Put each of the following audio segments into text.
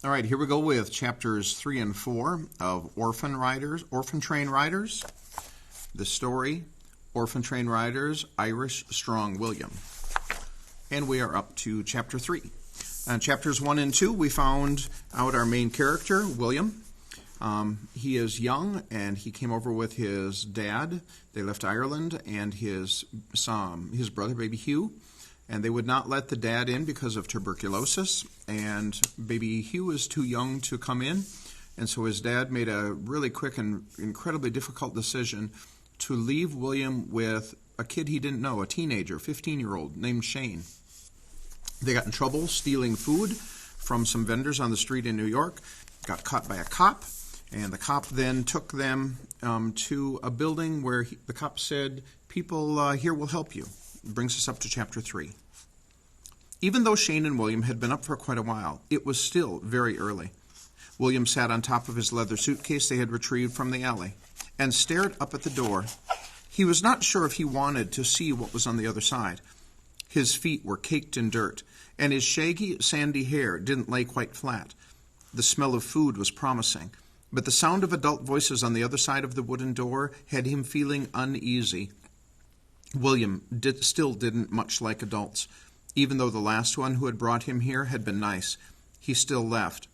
All right, here we go with chapters 3 and 4 of Orphan Train Riders. The story, Orphan Train Riders, Irish Strong William. And we are up to chapter 3. Chapters 1 and 2, we found out our main character, William. He is young, and he came over with his dad. They left Ireland, and his brother, baby Hugh. And they would not let the dad in because of tuberculosis, and baby Hugh was too young to come in, and so his dad made a really quick and incredibly difficult decision to leave William with a kid he didn't know, a teenager, 15-year-old, named Shane. They got in trouble stealing food from some vendors on the street in New York, got caught by a cop, and the cop then took them to a building where the cop said, people here will help you. Brings us up to chapter 3. Even though Shane and William had been up for quite a while, it was still very early. William sat on top of his leather suitcase they had retrieved from the alley and stared up at the door. He was not sure if he wanted to see what was on the other side. His feet were caked in dirt, and his shaggy, sandy hair didn't lay quite flat. The smell of food was promising, but the sound of adult voices on the other side of the wooden door had him feeling uneasy. William still didn't much like adults. Even though the last one who had brought him here had been nice, he still left.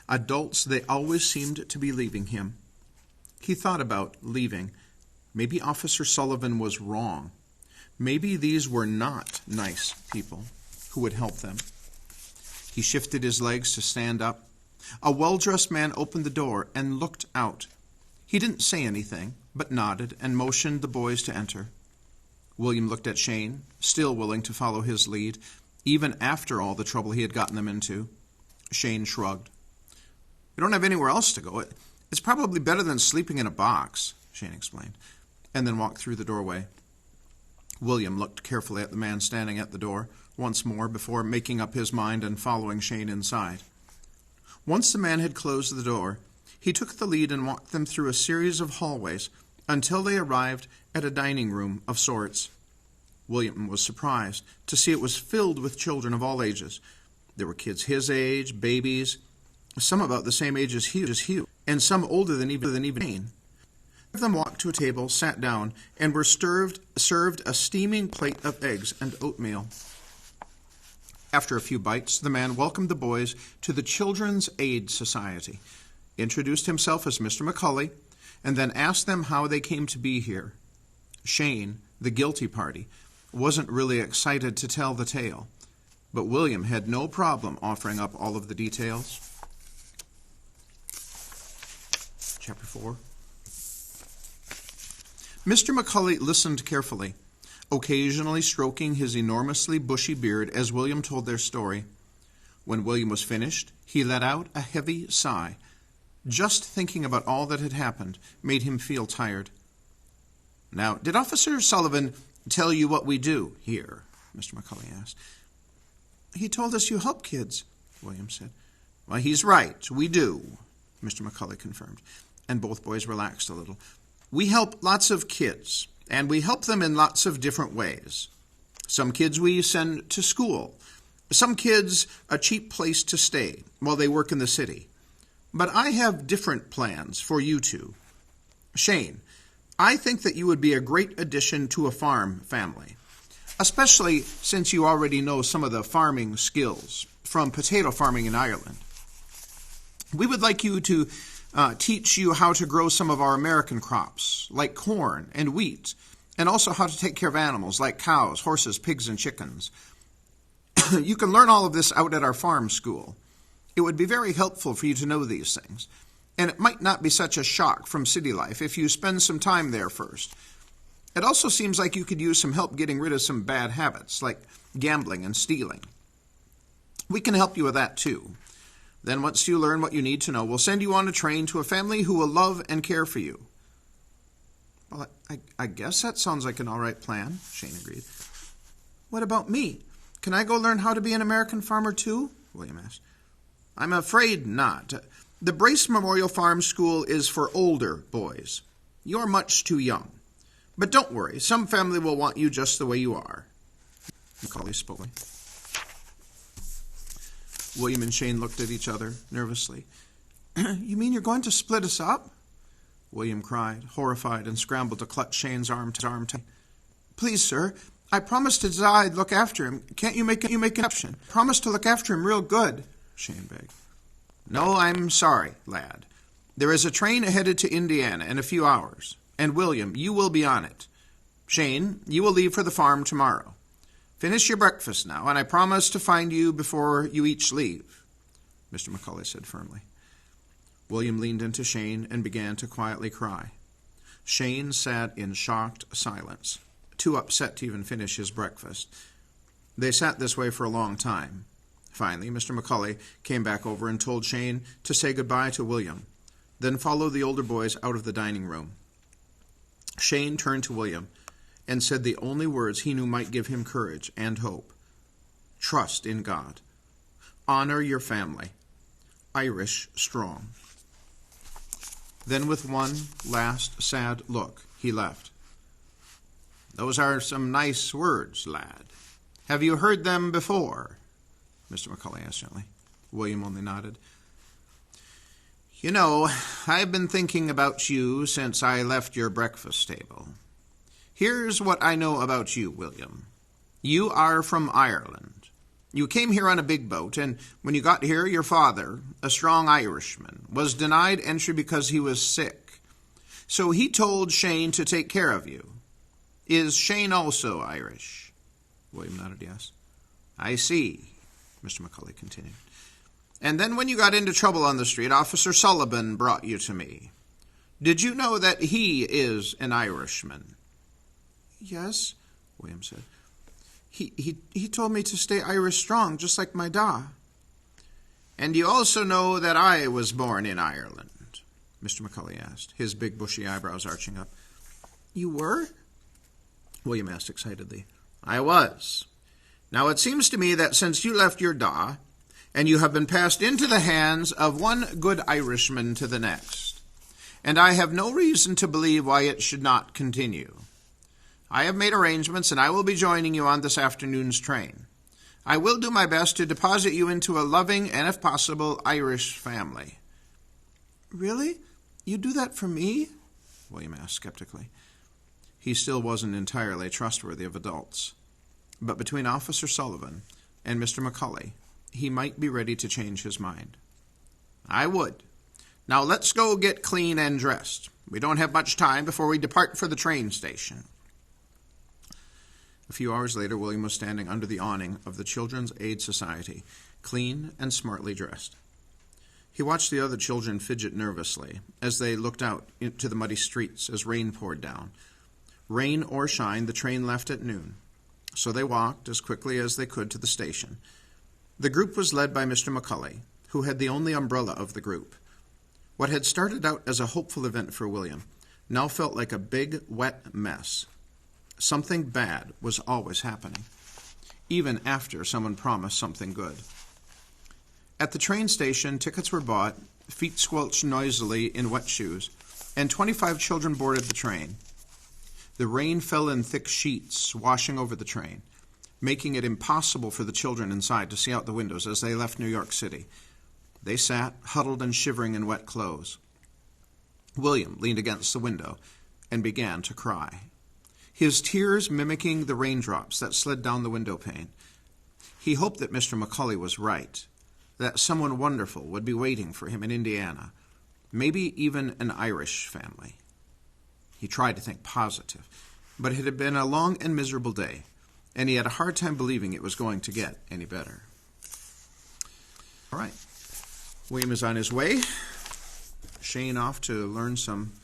Adults, they always seemed to be leaving him. He thought about leaving. Maybe Officer Sullivan was wrong. Maybe these were not nice people who would help them. He shifted his legs to stand up. A well-dressed man opened the door and looked out. He didn't say anything, but nodded and motioned the boys to enter. William looked at Shane, still willing to follow his lead, even after all the trouble he had gotten them into. Shane shrugged. "We don't have anywhere else to go. It's probably better than sleeping in a box," Shane explained, and then walked through the doorway. William looked carefully at the man standing at the door once more before making up his mind and following Shane inside. Once the man had closed the door, he took the lead and walked them through a series of hallways until they arrived at a dining room of sorts. William was surprised to see it was filled with children of all ages. There were kids his age, babies, some about the same age as Hugh, and some older than even Shane. One of them walked to a table, sat down, and were served a steaming plate of eggs and oatmeal. After a few bites, the man welcomed the boys to the Children's Aid Society, introduced himself as Mr. McCully, and then asked them how they came to be here. Shane, the guilty party, wasn't really excited to tell the tale, but William had no problem offering up all of the details. Chapter 4. Mr. McCully listened carefully, occasionally stroking his enormously bushy beard as William told their story. When William was finished, he let out a heavy sigh. Just thinking about all that had happened made him feel tired. "Now, did Officer Sullivan tell you what we do here?" Mr. McCully asked. "He told us you help kids," William said. "Well, he's right. We do," Mr. McCully confirmed, and both boys relaxed a little. "We help lots of kids, and we help them in lots of different ways. Some kids we send to school. Some kids a cheap place to stay while they work in the city. But I have different plans for you two. Shane, I think that you would be a great addition to a farm family, especially since you already know some of the farming skills from potato farming in Ireland. We would like you to teach you how to grow some of our American crops, like corn and wheat, and also how to take care of animals like cows, horses, pigs, and chickens. You can learn all of this out at our farm school. It would be very helpful for you to know these things, and it might not be such a shock from city life if you spend some time there first. It also seems like you could use some help getting rid of some bad habits, like gambling and stealing. We can help you with that too. Then once you learn what you need to know, we'll send you on a train to a family who will love and care for you." "Well, I guess that sounds like an all right plan," Shane agreed. "What about me? Can I go learn how to be an American farmer too?" William asked. "I'm afraid not. The Brace Memorial Farm School is for older boys. You're much too young. But don't worry, some family will want you just the way you are," McCully spoke. William and Shane looked at each other nervously. You mean you're going to split us up? William cried, horrified, and scrambled to clutch Shane's arm. Please, sir, I promised to I'd look after him. Can't you make an exception? Promise to look after him real good, Shane begged. No, I'm sorry, lad. There is a train headed to Indiana in a few hours, and William, you will be on it. Shane, you will leave for the farm tomorrow. Finish your breakfast now, and I promise to find you before you each leave, Mr. McCully said firmly. William leaned into Shane and began to quietly cry. Shane sat in shocked silence, too upset to even finish his breakfast. They sat this way for a long time. Finally, Mr. McCully came back over and told Shane to say goodbye to William, then followed the older boys out of the dining room. Shane turned to William and said the only words he knew might give him courage and hope. Trust in God. Honor your family. Irish strong. Then with one last sad look, he left. Those are some nice words, lad. Have you heard them before? Mr. McCully asked gently. William only nodded. You know, I've been thinking about you since I left your breakfast table. Here's what I know about you, William. You are from Ireland. You came here on a big boat, and when you got here, your father, a strong Irishman, was denied entry because he was sick. So he told Shane to take care of you. Is Shane also Irish? William nodded yes. I see, Mr. McCully continued. And then when you got into trouble on the street, Officer Sullivan brought you to me. Did you know that he is an Irishman? Yes, William said. He told me to stay Irish strong, just like my da. And you also know that I was born in Ireland? Mr. McCully asked, his big bushy eyebrows arching up. You were? William asked excitedly. I was. Now it seems to me that since you left your da, and you have been passed into the hands of one good Irishman to the next, and I have no reason to believe why it should not continue. I have made arrangements, and I will be joining you on this afternoon's train. I will do my best to deposit you into a loving and, if possible, Irish family. Really? You do that for me? William asked skeptically. He still wasn't entirely trustworthy of adults. But between Officer Sullivan and Mr. McCully, he might be ready to change his mind. I would. Now let's go get clean and dressed. We don't have much time before we depart for the train station. A few hours later, William was standing under the awning of the Children's Aid Society, clean and smartly dressed. He watched the other children fidget nervously as they looked out into the muddy streets as rain poured down. Rain or shine, the train left at noon, so they walked as quickly as they could to the station. The group was led by Mr. McCully, who had the only umbrella of the group. What had started out as a hopeful event for William now felt like a big, wet mess. Something bad was always happening, even after someone promised something good. At the train station, tickets were bought, feet squelched noisily in wet shoes, and 25 children boarded the train. The rain fell in thick sheets, washing over the train, making it impossible for the children inside to see out the windows as they left New York City. They sat, huddled and shivering in wet clothes. William leaned against the window and began to cry, his tears mimicking the raindrops that slid down the window pane. He hoped that Mr. McCully was right, that someone wonderful would be waiting for him in Indiana, maybe even an Irish family. He tried to think positive, but it had been a long and miserable day, and he had a hard time believing it was going to get any better. All right. William is on his way. Shane off to learn some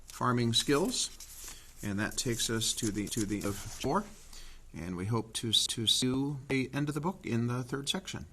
farming skills. And that takes us to the of 4. And we hope to see you at the end of the book in the third section.